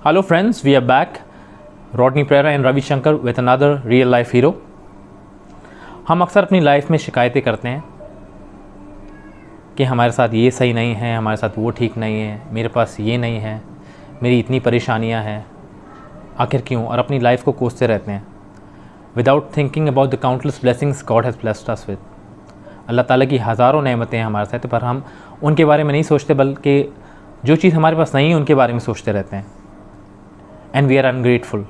Hello friends, we are back. Rodney Pereira and Ravi Shankar with another real life hero. हम अक्सर अपनी life में शिकायतें करते हैं कि हमारे साथ ये सही नहीं है, हमारे साथ वो ठीक नहीं है, मेरे पास ये नहीं है, मेरी इतनी परेशानियां हैं, आखिर क्यों, और अपनी लाइफ को कोसते रहते हैं without thinking about the countless blessings God has blessed us with. अल्लाह ताला की हज़ारों नेमतें हैं हमारे साथ, पर हम उनके बारे में नहीं सोचते, बल्कि जो चीज़ हमारे पास नहीं है उनके बारे में सोचते रहते हैं। And we are ungrateful.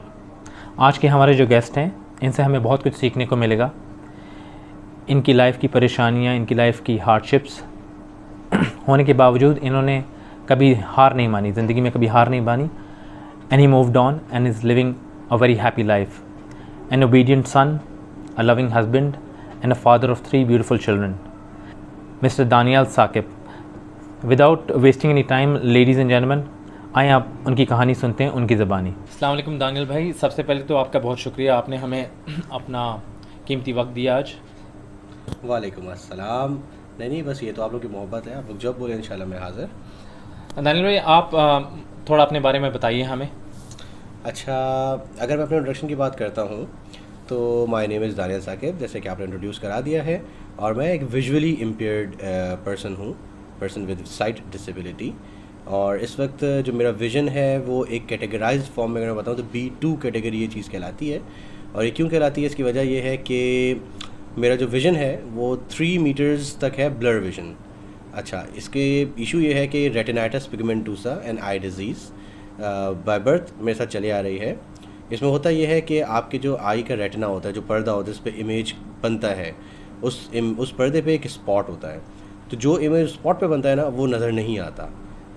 आज के हमारे जो गेस्ट हैं, इनसे हमें बहुत कुछ सीखने को मिलेगा। इनकी लाइफ की परेशानियां, इनकी लाइफ की हार्डशिप्स होने के बावजूद इन्होंने कभी हार नहीं मानी, ज़िंदगी में कभी हार नहीं मानी। And he moved on and is living a very happy life, an obedient son, a loving husband and a father of 3 beautiful children, mister Daniyal Saqib. Without wasting any time, ladies and gentleman, आए आप उनकी कहानी सुनते हैं उनकी ज़बानी। अस्सलाम वालेकुम Daniel भाई, सबसे पहले तो आपका बहुत शुक्रिया, आपने हमें अपना कीमती वक्त दिया आज। वालेकुम अस्सलाम। नहीं, बस ये तो आप लोग की मोहब्बत है, आप लोग जब बोले इंशाल्लाह मैं हाज़िर। दानियल भाई, आप थोड़ा अपने बारे में बताइए हमें। अच्छा, अगर मैं अपने इंट्रोडक्शन की बात करता हूँ तो my name is Daniyal Saqib, जैसे कि आपने इंट्रोड्यूस करा दिया है, और मैं एक visually impaired person with site disability. और इस वक्त जो मेरा विज़न है वो एक कैटेगराइज्ड फॉर्म में अगर मैं बताऊँ तो B2 कैटेगरी ये चीज़ कहलाती है। और ये क्यों कहलाती है, इसकी वजह ये है कि मेरा जो विज़न है वो 3 मीटर्स तक है, ब्लर विज़न। अच्छा, इसके इशू ये है कि retinitis pigmentosa and I disease by birth मेरे साथ चले आ रही है। इसमें होता यह है कि आपके जो आई का रेटिना होता है, जो पर्दा होता है, इस पर इमेज बनता है, उस पर्दे पे एक स्पॉट होता है। तो जो इमेज स्पॉट पे बनता है ना, वो नज़र नहीं आता।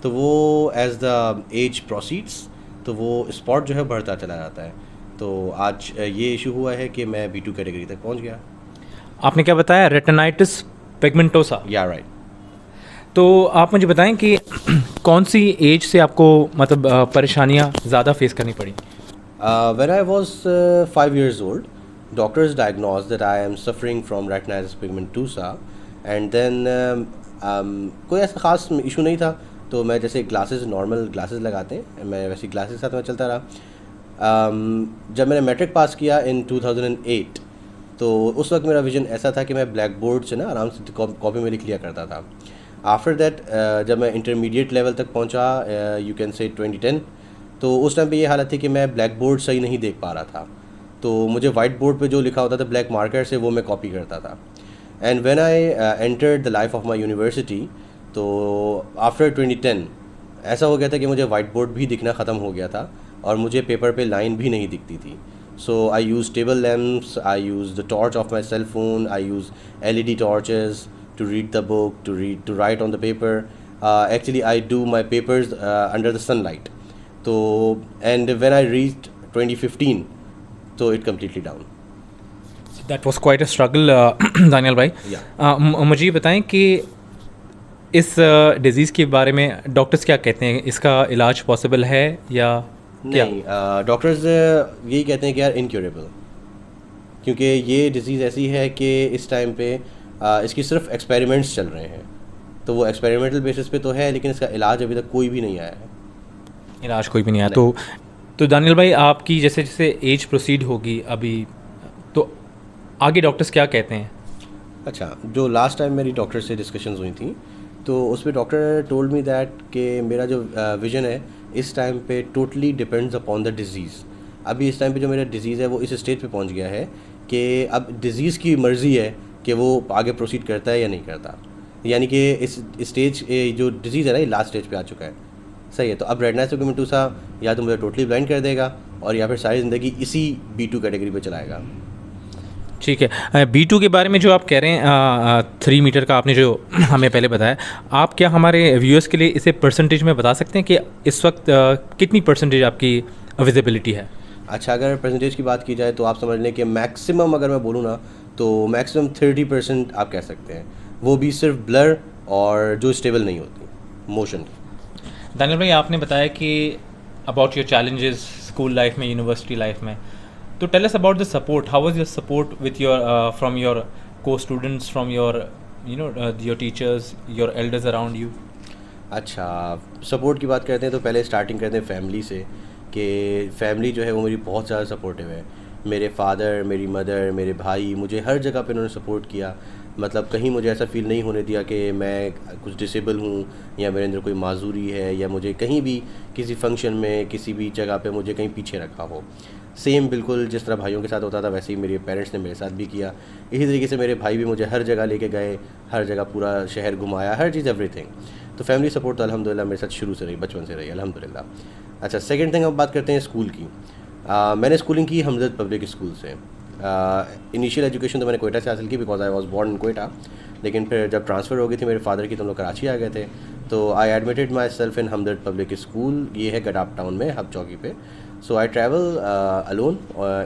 तो वो एज़ द एज प्रोसीड्स तो वो स्पॉट जो है बढ़ता चला जाता है। तो आज ये इशू हुआ है कि मैं B2 कैटेगरी तक पहुंच गया। आपने क्या बताया, रेटिनाइटिस पिगमेंटोसा? या राइट। तो आप मुझे बताएं कि कौन सी एज से आपको मतलब परेशानियां ज़्यादा फेस करनी पड़ी? When I was 5 years old, doctors diagnosed that I am suffering from retinitis pigmentosa, and then कोई ऐसा ख़ास इशू नहीं था। तो मैं जैसे ग्लासेस, नॉर्मल ग्लासेस लगाते हैं, मैं वैसी ग्लासेस के साथ मैं चलता रहा। जब मैंने मैट्रिक पास किया इन 2008, तो उस वक्त मेरा विज़न ऐसा था कि मैं ब्लैक बोर्ड से ना आराम से कॉपी में लिख लिया करता था। आफ्टर दैट जब मैं इंटरमीडिएट लेवल तक पहुंचा, यू कैन से 2010, तो उस टाइम पे ये हालत थी कि मैं ब्लैक बोर्ड सही नहीं देख पा रहा था। तो मुझे वाइट बोर्ड पे जो लिखा होता था ब्लैक मार्कर से, वो मैं कॉपी करता था। And when I entered the life of my university, तो आफ्टर 2010 ऐसा हो गया था कि मुझे वाइट बोर्ड भी दिखना ख़त्म हो गया था और मुझे पेपर पे लाइन भी नहीं दिखती थी। So I use table lamps, I use the torch of my cell phone, I use LED torches to read the book, to write on the paper. Actually, I do my papers under the sunlight. So, and when I reached 2015, so it completely down. That was quite a struggle Daniyal भाई। मुझे ये बताएं कि इस disease के बारे में doctors क्या कहते हैं, इसका इलाज पॉसिबल है या क्या? नहीं, डॉक्टर्स यही कहते हैं कि यार इनक्योरेबल, क्योंकि ये डिज़ीज़ ऐसी है कि इस टाइम पे इसकी सिर्फ एक्सपेरिमेंट्स चल रहे हैं। तो वो एक्सपेरिमेंटल बेसिस पे तो है, लेकिन इसका इलाज अभी तक कोई भी नहीं आया है। इलाज कोई भी नहीं आया। तो दानियल भाई, आपकी जैसे जैसे एज प्रोसीड होगी अभी, तो आगे डॉक्टर्स क्या कहते हैं? अच्छा, जो लास्ट टाइम मेरी डॉक्टर से डिस्कशंस हुई थी, तो उसमें डॉक्टर टोल्ड मी दैट कि मेरा जो विज़न है इस टाइम पे totally depends upon the disease. अभी इस टाइम पे जो मेरा डिज़ीज़ है वो इस स्टेज पे पहुंच गया है कि अब डिज़ीज़ की मर्ज़ी है कि वो आगे प्रोसीड करता है या नहीं करता। यानी कि इस स्टेज जो डिज़ीज़ है ना, ये लास्ट स्टेज पे आ चुका है। सही है, तो अब रेटिनाइटिस पिगमेंटोसा या तो मुझे टोटली ब्लाइंड कर देगा और या फिर सारी ज़िंदगी इसी B2 कैटेगरी पे चलाएगा। ठीक है, B2 के बारे में जो आप कह रहे हैं, 3 मीटर का आपने जो हमें पहले बताया, आप क्या हमारे व्यूअर्स के लिए इसे परसेंटेज में बता सकते हैं कि इस वक्त कितनी परसेंटेज आपकी विजिबिलिटी है? अच्छा, अगर परसेंटेज की बात की जाए तो आप समझ लें कि मैक्सिमम अगर मैं बोलूँ ना, तो मैक्सिमम 30% आप कह सकते हैं, वो भी सिर्फ ब्लर और जो स्टेबल नहीं होती मोशन की। दानियल भाई, आपने बताया कि about your challenges school life में, यूनिवर्सिटी लाइफ में, तो tell us about the support. How was your support with your from your co students, from your your teachers, your elders around you? अच्छा, support की बात करते हैं तो पहले स्टार्टिंग करते हैं फैमिली से कि फैमिली जो है वो मेरी बहुत ज़्यादा सपोर्टिव है। मेरे फादर, मेरी मदर, मेरे भाई मुझे हर जगह पे उन्होंने सपोर्ट किया। मतलब कहीं मुझे ऐसा फ़ील नहीं होने दिया कि मैं कुछ डिसेबल हूँ या मेरे अंदर कोई माजूरी है, या मुझे कहीं भी किसी फंक्शन में किसी भी जगह पे मुझे कहीं पीछे रखा हो। सेम बिल्कुल जिस तरह भाइयों के साथ होता था वैसे ही मेरे पेरेंट्स ने मेरे साथ भी किया। इसी तरीके से मेरे भाई भी मुझे हर जगह लेके गए, हर जगह पूरा शहर घुमाया, हर चीज़ एवरीथिंग। तो फैमिली सपोर्ट तो अल्हम्दुलिल्लाह मेरे साथ शुरू से रही, बचपन से रही अल्हम्दुलिल्लाह। अच्छा, सेकंड थिंग अब बात करते हैं स्कूल की। मैंने स्कूलिंग की हमदर्द पब्लिक स्कूल से। इनिशियल एजुकेशन तो मैंने कोयटा से हासिल की because I was born in Quetta, लेकिन फिर जब ट्रांसफ़र हो गई थी मेरे फादर की तो हम लोग कराची आ गए थे। तो I admitted myself in Hamdard public school, ये है गडाप टाउन में, हब चौकी पे। So I travel alone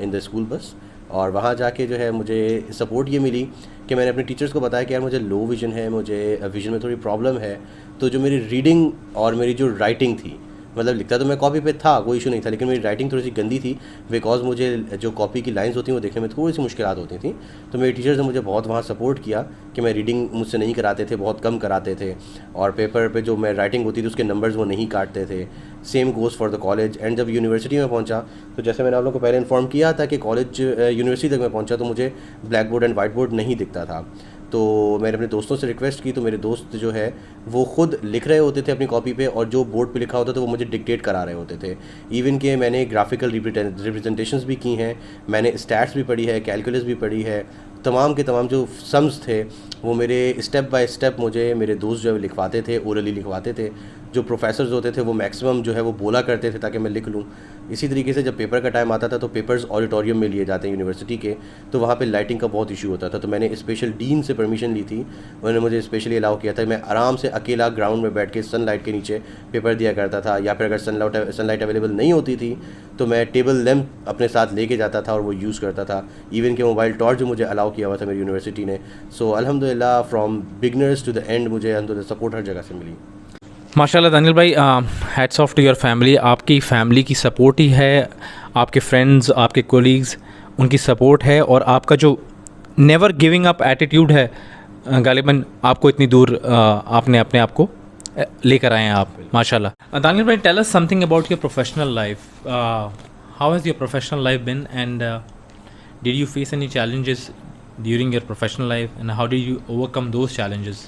in the school bus, और वहाँ जाके जो है मुझे सपोर्ट ये मिली कि मैंने अपने टीचर्स को बताया कि यार मुझे लो विज़न है, मुझे विज़न में थोड़ी प्रॉब्लम है। तो जो मेरी रीडिंग और मेरी जो राइटिंग थी, मतलब लिखता तो मैं कॉपी पे था, कोई इशू नहीं था, लेकिन मेरी राइटिंग थोड़ी सी गंदी थी बिकॉज मुझे जो कॉपी की लाइंस होती हैं वो देखने में थोड़ी सी मुश्किलात होती थी। तो मेरे टीचर्स ने मुझे बहुत वहाँ सपोर्ट किया कि मैं रीडिंग मुझसे नहीं कराते थे, बहुत कम कराते थे, और पेपर पे जो मैं राइटिंग होती थी उसके नंबर्स वो नहीं काटते थे। Same goes for the college. And जब यूनिवर्सिटी में पहुँचा तो जैसे मैंने आप लोगों को पहले इन्फॉर्म किया था कि कॉलेज यूनिवर्सिटी तक मैं पहुँचा तो मुझे black board and white board नहीं दिखता था। तो मैंने अपने दोस्तों से रिक्वेस्ट की, तो मेरे दोस्त जो है वो ख़ुद लिख रहे होते थे अपनी कॉपी पे, और जो बोर्ड पे लिखा होता था वो मुझे डिक्टेट करा रहे होते थे। इवन कि मैंने ग्राफिकल रिप्रेजेंटेशंस भी की हैं, मैंने स्टैट्स भी पढ़ी है, कैलकुलस भी पढ़ी है। तमाम के तमाम जो सम्स थे वो मेरे स्टेप बाय स्टेप मुझे मेरे दोस्त जो है लिखवाते थे, ओरली लिखवाते थे। जो प्रोफेसर्स होते थे वो मैक्सिमम जो है वो बोला करते थे ताकि मैं लिख लूँ। इसी तरीके से जब पेपर का टाइम आता था तो पेपर्स ऑडिटोरियम में लिए जाते हैं यूनिवर्सिटी के, तो वहाँ पे लाइटिंग का बहुत इशू होता था। तो मैंने स्पेशल डीन से परमिशन ली थी, उन्होंने मुझे स्पेशली अलाउ किया था। मैं आराम से अकेला ग्राउंड में बैठ के सनलाइट के नीचे पेपर दिया करता था, या फिर अगर सनलाइट अवेलेबल नहीं होती थी तो मैं टेबल लैम्प अपने साथ लेके जाता था और वो यूज़ करता था। इवन के मोबाइल टॉर्च जो मुझे अलाउ किया हुआ था मेरी यूनिवर्सिटी ने। सो अल्हम्दुलिल्लाह from beginners to the end मुझे अल्हम्दुलिल्लाह सपोर्ट हर जगह से मिली। माशाल्लाह दानियल भाई, hats off to your family. आपकी फैमिली की सपोर्ट ही है, आपके फ्रेंड्स, आपके कोलीग्स, उनकी सपोर्ट है, और आपका जो नेवर गिविंग अप एटीट्यूड है गालिबन आपको इतनी दूर आपने अपने आप को लेकर आए हैं आप, माशाल्लाह। दानियल भाई, tell us something about your professional life. How has your professional life been, and did you face any challenges during your professional life, and how did you overcome those challenges?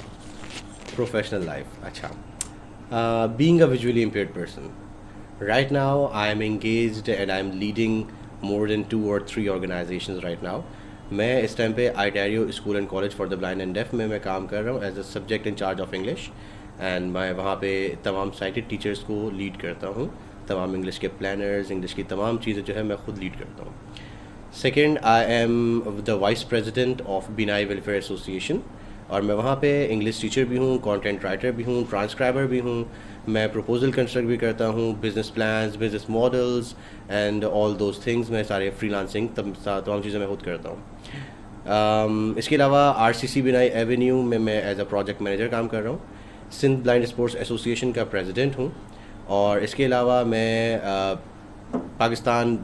Professional life, अच्छा. Being a visually impaired person, right now I am engaged and I am leading more than 2 or 3 organizations right now. मैं इस time पे Ida Rieu school and college for the blind and deaf में मैं काम कर रहा हूँ as a subject in charge of English, and मैं वहाँ पे तमाम साइटेड टीचर्स को लीड करता हूँ। तमाम इंग्लिश के प्लानर्स, इंग्लिश की तमाम चीज़ें जो है मैं खुद लीड करता हूँ। Second, I am the vice president of बिनाई वेलफेयर एसोसिएशन, और मैं वहाँ पे इंग्लिश टीचर भी हूँ, कंटेंट राइटर भी हूँ, ट्रांसक्राइबर भी हूँ। मैं प्रपोजल कंस्ट्रक्ट भी करता हूँ, business plans, business models and all those things. मैं सारे फ्रीलांसिंग तमाम चीज़ें मैं खुद करता हूँ। इसके अलावा आरसीसी बिनाई एवेन्यू में मैं एज अ प्रोजेक्ट मैनेजर काम कर रहा हूँ। सिंध ब्लाइंड स्पोर्ट्स एसोसिएशन का प्रेसिडेंट हूँ, और इसके अलावा मैं Pakistan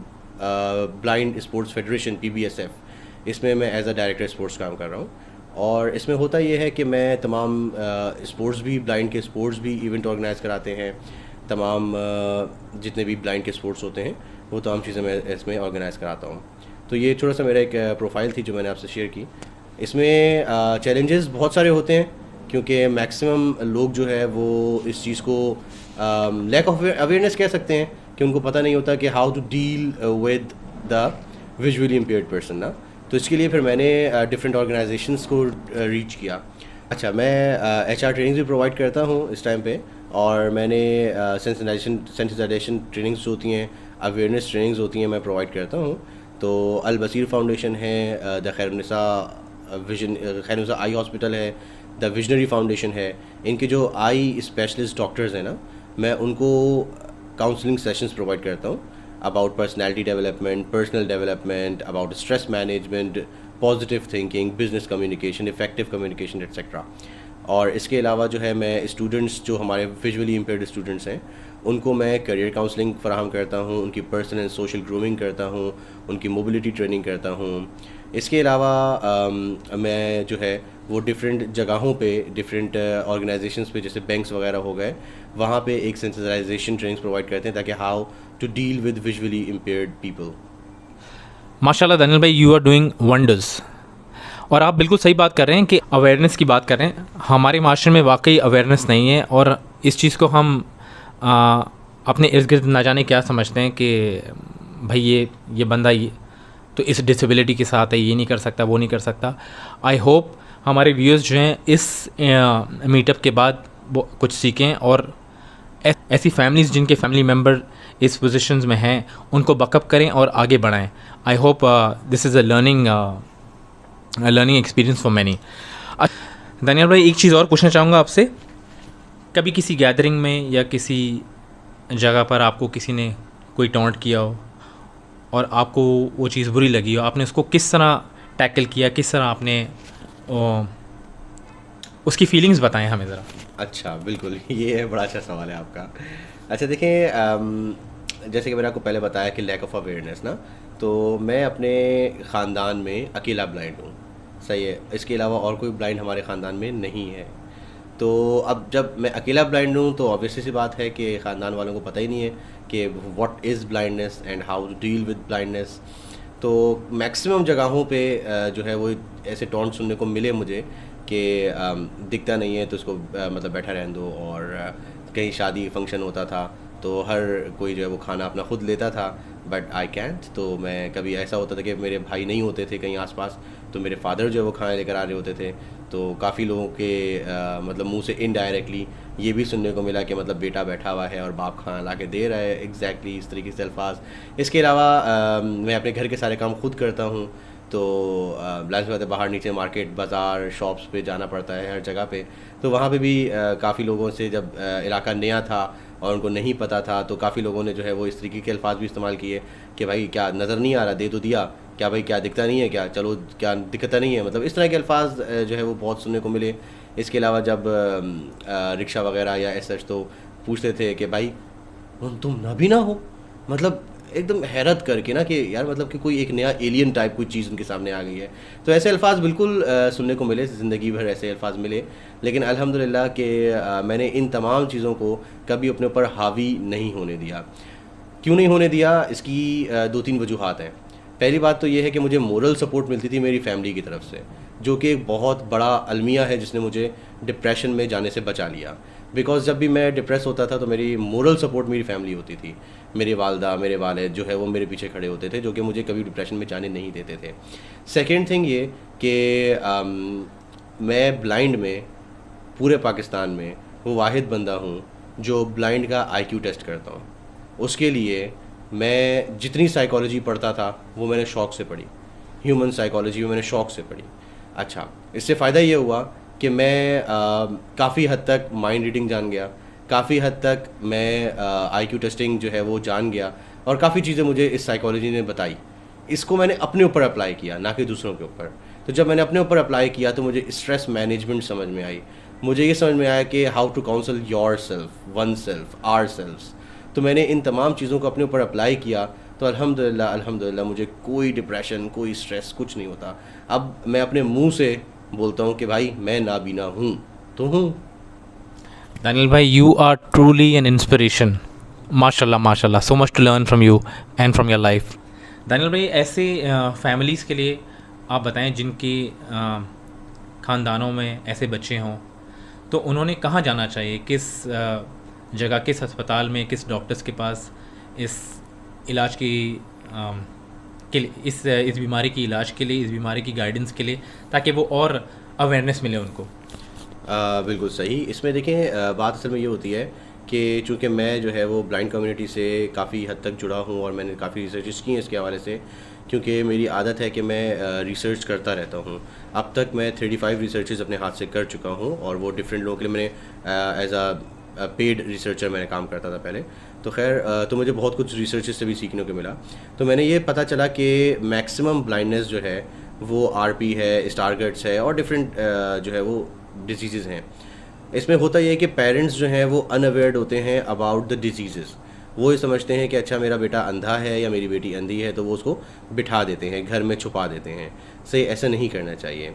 blind sports federation PBSF, इसमें मैं एज अ डायरेक्टर स्पोर्ट्स काम कर रहा हूँ। और इसमें होता ये है कि मैं तमाम स्पोर्ट्स भी, ब्लाइंड के स्पोर्ट्स भी इवेंट ऑर्गेनाइज़ कराते हैं। तमाम जितने भी ब्लाइंड के स्पोर्ट्स होते हैं वो तमाम चीज़ें मैं इसमें ऑर्गेनाइज़ कराता हूँ। तो ये छोटा सा मेरा एक प्रोफाइल थी जो मैंने आपसे शेयर की। इसमें चैलेंजेस बहुत सारे होते हैं क्योंकि मैक्सिमम लोग जो है वो इस चीज़ को लैक ऑफ अवेयरनेस कह सकते हैं कि उनको पता नहीं होता कि how to deal with the visually impaired person ना। तो इसके लिए फिर मैंने डिफरेंट ऑर्गेनाइजेशंस को रीच किया। अच्छा, मैं HR ट्रेनिंग्स भी प्रोवाइड करता हूँ इस टाइम पे, और मैंने सेंसिटाइजेशन ट्रेनिंग्स होती हैं, अवेयरनेस ट्रेनिंग्स होती हैं, मैं प्रोवाइड करता हूँ। तो अल बसीर फाउंडेशन है, द खैरुन्निसा खैरुन्निसा आई हॉस्पिटल है, द विजनरी फाउंडेशन है, इनके जो आई स्पेशलिस्ट डॉक्टर्स हैं ना, मैं उनको काउंसलिंग सेशंस प्रोवाइड करता हूँ about personality development, personal development, about stress management, positive thinking, business communication, effective communication, etc. और इसके अलावा जो है मैं स्टूडेंट्स जो हमारे विजुअली इम्पेयर्ड स्टूडेंट्स हैं उनको मैं करियर काउंसलिंग फराहम करता हूँ, उनकी पर्सनल एंड सोशल ग्रूमिंग करता हूँ, उनकी मोबिलिटी ट्रेनिंग करता हूँ। इसके अलावा मैं जो है वो डिफरेंट जगहों पे, डिफरेंट ऑर्गेनाइजेशंस पे, जैसे बैंक्स वगैरह हो गए, वहाँ पे एक सेंसिटाइजेशन ट्रेनिंग्स प्रोवाइड करते हैं ताकि how to deal with visually impaired people. माशाल्लाह दानियल भाई, यू आर डूइंग वंडर्स। और आप बिल्कुल सही बात कर रहे हैं कि अवेयरनेस की बात कर रहे हैं। हमारे माशरे में वाकई अवेयरनेस नहीं है, और इस चीज़ को हम अपने इर्द गिर्द ना जाने क्या समझते हैं कि भाई ये बंदा ये तो इस डिसेबिलिटी के साथ है, ये नहीं कर सकता, वो नहीं कर सकता। आई होप हमारे व्यूअर्स जो हैं इस मीटअप के बाद वो कुछ सीखें, और ऐसी फैमिलीज़ जिनके फैमिली मेम्बर इस पोजीशंस में हैं उनको बकअप करें और आगे बढ़ाएं। I hope this is a learning experience for many. Daniyal भाई, एक चीज़ और पूछना चाहूँगा आपसे। कभी किसी गैदरिंग में या किसी जगह पर आपको किसी ने कोई टॉन्ट किया हो और आपको वो चीज़ बुरी लगी हो, आपने उसको किस तरह टैकल किया, किस तरह आपने उसकी फीलिंग्स बताएं हमें ज़रा। अच्छा, बिल्कुल, ये है बड़ा अच्छा सवाल है आपका। अच्छा देखिए, जैसे कि मैंने आपको पहले बताया कि लैक ऑफ अवेयरनेस ना, तो मैं अपने ख़ानदान में अकेला ब्लाइंड हूँ, सही है। इसके अलावा और कोई ब्लाइंड हमारे ख़ानदान में नहीं है। तो अब जब मैं अकेला ब्लाइंड हूँ तो ऑब्वियसली सी बात है कि ख़ानदान वालों को पता ही नहीं है कि what is blindness and how to deal with blindness. तो मैक्सिमम जगहों पे जो है वो ऐसे टॉन्ट सुनने को मिले मुझे कि दिखता नहीं है तो उसको मतलब बैठा रहने दो। और कहीं शादी फंक्शन होता था तो हर कोई जो है वो खाना अपना ख़ुद लेता था, बट आई कैंट। तो मैं कभी ऐसा होता था कि मेरे भाई नहीं होते थे कहीं आसपास, तो मेरे फादर जो है वो खाना लेकर आ रहे होते थे। तो काफ़ी लोगों के मतलब मुंह से इनडायरेक्टली ये भी सुनने को मिला कि मतलब बेटा बैठा हुआ है और बाप खाना ला के दे रहा है, एग्जैक्टली इस तरीके से अल्फाज। इसके अलावा मैं अपने घर के सारे काम खुद करता हूँ, तो लाइफ बात है बाहर नीचे मार्केट, बाज़ार, शॉप्स पे जाना पड़ता है हर जगह पे। तो वहाँ पे भी काफ़ी लोगों से, जब इलाका नया था और उनको नहीं पता था, तो काफ़ी लोगों ने जो है वो इस तरीके के अल्फाज भी इस्तेमाल किए कि भाई क्या नज़र नहीं आ रहा, दे तो दिया, क्या भाई क्या दिखता नहीं है, क्या चलो क्या दिखता नहीं है, मतलब इस तरह के अल्फाज जो है वो बहुत सुनने को मिले। इसके अलावा जब रिक्शा वगैरह या ऐसा तो पूछते थे कि भाई तुम नाबीना हो, मतलब एकदम हैरत करके ना कि यार मतलब कि कोई एक नया एलियन टाइप कोई चीज़ उनके सामने आ गई है। तो ऐसे अल्फाज बिल्कुल सुनने को मिले, ज़िंदगी भर ऐसे अल्फाज मिले। लेकिन अल्हम्दुलिल्लाह कि मैंने इन तमाम चीज़ों को कभी अपने ऊपर हावी नहीं होने दिया। क्यों नहीं होने दिया, इसकी 2-3 वजूहात हैं। पहली बात तो ये है कि मुझे मोरल सपोर्ट मिलती थी मेरी फैमिली की तरफ से, जो कि एक बहुत बड़ा अलमिया है जिसने मुझे डिप्रेशन में जाने से बचा लिया। बिकॉज़ जब भी मैं डिप्रेस होता था तो मेरी मोरल सपोर्ट मेरी फैमिली होती थी। मेरी वालदा, मेरे वालिद जो है वो मेरे पीछे खड़े होते थे, जो कि मुझे कभी डिप्रेशन में जाने नहीं देते थे। सेकेंड थिंग ये कि मैं ब्लाइंड में पूरे पाकिस्तान में वो वाहिद बंदा हूँ जो ब्लाइंड का IQ टेस्ट करता हूँ। उसके लिए मैं जितनी साइकोलॉजी पढ़ता था वो मैंने शौक़ से पढ़ी, ह्यूमन साइकोलॉजी मैंने शौक़ से पढ़ी। अच्छा, इससे फ़ायदा ये हुआ कि मैं काफ़ी हद तक माइंड रीडिंग जान गया, काफ़ी हद तक मैं IQ टेस्टिंग जो है वो जान गया, और काफ़ी चीज़ें मुझे इस साइकोलॉजी ने बताई। इसको मैंने अपने ऊपर अप्लाई किया, ना कि दूसरों के ऊपर। तो जब मैंने अपने ऊपर अप्लाई किया तो मुझे स्ट्रेस मैनेजमेंट समझ में आई। मुझे ये समझ में आया कि how to counsel yourself, oneself, ourselves. तो मैंने इन तमाम चीज़ों को अपने ऊपर अप्लाई किया, तो अल्हम्दुलिल्लाह मुझे कोई डिप्रेशन, कोई स्ट्रेस, कुछ नहीं होता। अब मैं अपने मुंह से बोलता हूँ कि भाई मैं नाबीना हूँ तो हूँ। दानियल भाई, you are truly an inspiration. माशाल्लाह माशाल्लाह, so much to learn from you and from your life. Daniyal भाई, ऐसे फैमिलीज़ के लिए आप बताएं जिनके ख़ानदानों में ऐसे बच्चे हों, तो उन्होंने कहाँ जाना चाहिए, किस जगह, किस अस्पताल में, किस डॉक्टर्स के पास इस इलाज की के लिए, इस बीमारी की इलाज के लिए, इस बीमारी की गाइडेंस के लिए, ताकि वो और अवेयरनेस मिले उनको। बिल्कुल सही। इसमें देखें बात असल में ये होती है कि चूँकि मैं जो है वो ब्लाइंड कम्युनिटी से काफ़ी हद तक जुड़ा हूँ और मैंने काफ़ी रिसर्चेस की हैं इसके हवाले से, क्योंकि मेरी आदत है कि मैं रिसर्च करता रहता हूँ। अब तक मैं 35 रिसर्चेस अपने हाथ से कर चुका हूँ, और वो डिफरेंट लोगों के लिए मैंने एज अ पेड रिसर्चर मैंने काम करता था पहले। तो खैर तो मुझे बहुत कुछ रिसर्चेस से भी सीखने को मिला। तो मैंने ये पता चला कि मैक्सिमम ब्लाइंडनेस जो है वो RP है, स्टारगर्ट्स है, और डिफरेंट जो है वो डिजीज़ हैं। इसमें होता ये है कि पेरेंट्स जो हैं वो अनअवेयर्ड होते हैं अबाउट द डिजीज़। वो ये समझते हैं कि अच्छा मेरा बेटा अंधा है या मेरी बेटी अंधी है, तो वो उसको बिठा देते हैं, घर में छुपा देते हैं। सही, ऐसा नहीं करना चाहिए।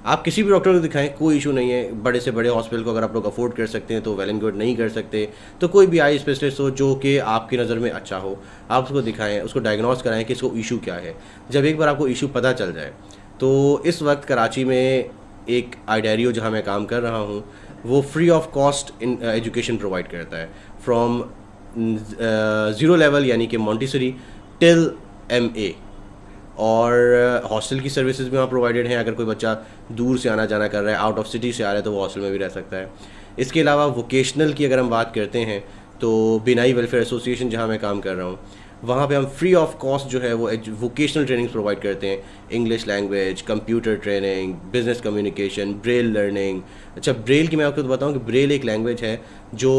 आप किसी भी डॉक्टर को दिखाएं, कोई इशू नहीं है। बड़े से बड़े हॉस्पिटल को अगर आप लोग अफोर्ड कर सकते हैं तो वेल एंड गुड, नहीं कर सकते तो कोई भी आई स्पेशलिस्ट हो जो कि आपकी नज़र में अच्छा हो, आप उसको दिखाएं, उसको डायग्नोस कराएं कि इसको इशू क्या है। जब एक बार आपको इशू पता चल जाए तो इस वक्त कराची में एक आइडेरियो जहाँ मैं काम कर रहा हूँ वो free of cost in education provide करता है, फ्रॉम 0 लेवल यानी कि मॉन्टेसरी टिल MA, और हॉस्टल की सर्विसेज भी वहाँ प्रोवाइडेड हैं। अगर कोई बच्चा दूर से आना जाना कर रहा है, आउट ऑफ सिटी से आ रहा है, तो वो हॉस्टल में भी रह सकता है। इसके अलावा वोकेशनल की अगर हम बात करते हैं तो बिनाई वेलफेयर एसोसिएशन जहाँ मैं काम कर रहा हूँ वहाँ पे हम फ्री ऑफ कॉस्ट जो है वो वोकेशनल ट्रेनिंग्स प्रोवाइड करते हैं। English language, computer training, business communication, Braille learning. अच्छा, ब्रेल की मैं आपको बताऊँ कि ब्रेल एक लैंग्वेज है जो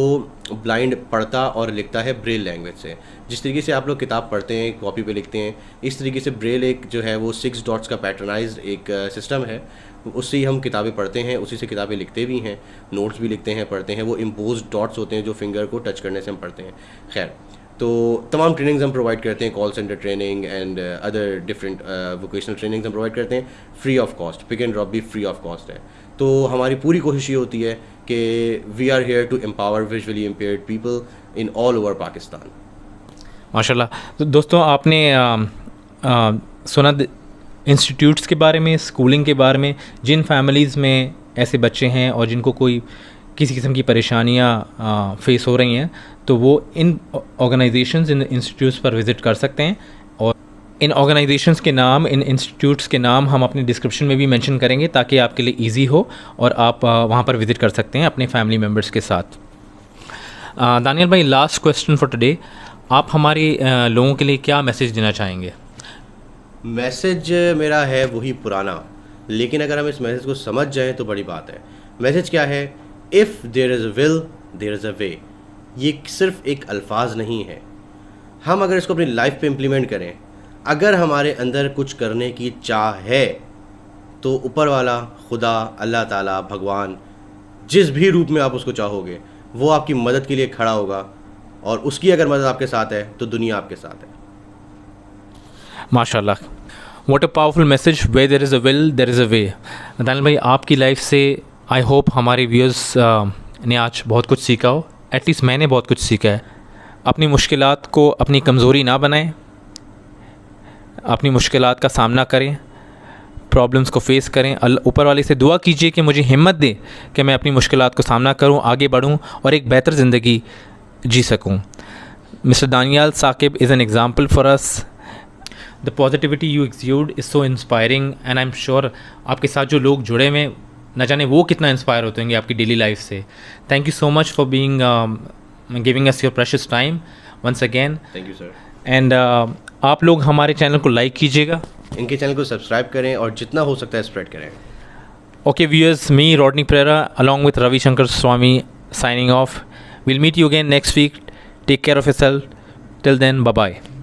ब्लाइंड पढ़ता और लिखता है ब्रेल लैंग्वेज से। जिस तरीके से आप लोग किताब पढ़ते हैं, कॉपी पे लिखते हैं, इस तरीके से ब्रेल एक जो है वो 6 डॉट्स का पैटर्नाइज्ड एक सिस्टम है। उससे ही हम किताबें पढ़ते हैं, उसी से किताबें लिखते भी हैं, नोट्स भी लिखते हैं, पढ़ते हैं। वो इम्पोज डॉट्स होते हैं जो फिंगर को टच करने से हम पढ़ते हैं। खैर, तो तमाम ट्रेनिंग्स हम प्रोवाइड करते हैं, call centre training and other different vocational trainings हम प्रोवाइड करते हैं free of cost. Pick and drop भी फ्री ऑफ कॉस्ट है। तो हमारी पूरी कोशिश ये होती है कि we are here to empower visually impaired people in all over Pakistan. माशाल्लाह। तो दोस्तों, आपने सुना इंस्टीट्यूट्स के बारे में, स्कूलिंग के बारे में। जिन फैमिलीज़ में ऐसे बच्चे हैं और जिनको कोई किसी किस्म की परेशानियाँ फेस हो रही हैं, तो वो इन ऑर्गेनाइजेशंस, इन इंस्टीट्यूट्स पर विज़िट कर सकते हैं। और इन ऑर्गेनाइजेशंस के नाम, इन इंस्टीट्यूट्स के नाम हम अपने डिस्क्रिप्शन में भी मेंशन करेंगे ताकि आपके लिए इजी हो और आप वहाँ पर विज़िट कर सकते हैं अपने फैमिली मेम्बर्स के साथ। दानियल भाई, लास्ट क्वेश्चन फॉर टुडे, आप हमारे लोगों के लिए क्या मैसेज देना चाहेंगे? मैसेज मेरा है वही पुराना, लेकिन अगर हम इस मैसेज को समझ जाएं तो बड़ी बात है। मैसेज क्या है? If there is a will there is a way. ये सिर्फ एक अल्फाज नहीं है। हम अगर इसको अपनी लाइफ पे इम्प्लीमेंट करें, अगर हमारे अंदर कुछ करने की चाह है तो ऊपर वाला, खुदा, अल्लाह ताला, भगवान, जिस भी रूप में आप उसको चाहोगे, वो आपकी मदद के लिए खड़ा होगा। और उसकी अगर मदद आपके साथ है तो दुनिया आपके साथ है। माशाल्लाह, what a powerful message. Way there is a will there is a way. Daniyal भाई, आपकी लाइफ से आई होप हमारे व्यूअर्स ने आज बहुत कुछ सीखा हो। एटलीस्ट मैंने बहुत कुछ सीखा है। अपनी मुश्किलात को अपनी कमज़ोरी ना बनाएं, अपनी मुश्किलात का सामना करें, प्रॉब्लम्स को फेस करें। ऊपर वाले से दुआ कीजिए कि मुझे हिम्मत दे कि मैं अपनी मुश्किलात को सामना करूं, आगे बढ़ूं और एक बेहतर ज़िंदगी जी सकूं। Mister Daniyal Saqib is an example for us. The positivity you exude is so inspiring and I am sure आपके साथ जो लोग जुड़े हुए, न जाने वो कितना इंस्पायर होते होंगे आपकी डेली लाइफ से। Thank you so much for being giving us your precious time once again. Thank you sir. And आप लोग हमारे चैनल को लाइक कीजिएगा, इनके चैनल को सब्सक्राइब करें और जितना हो सकता है स्प्रेड करें। Okay viewers, me Rodney Pereira along with Ravi Shankar Swami signing off. We'll meet you again next week. Take care of yourself. Till then, bye bye.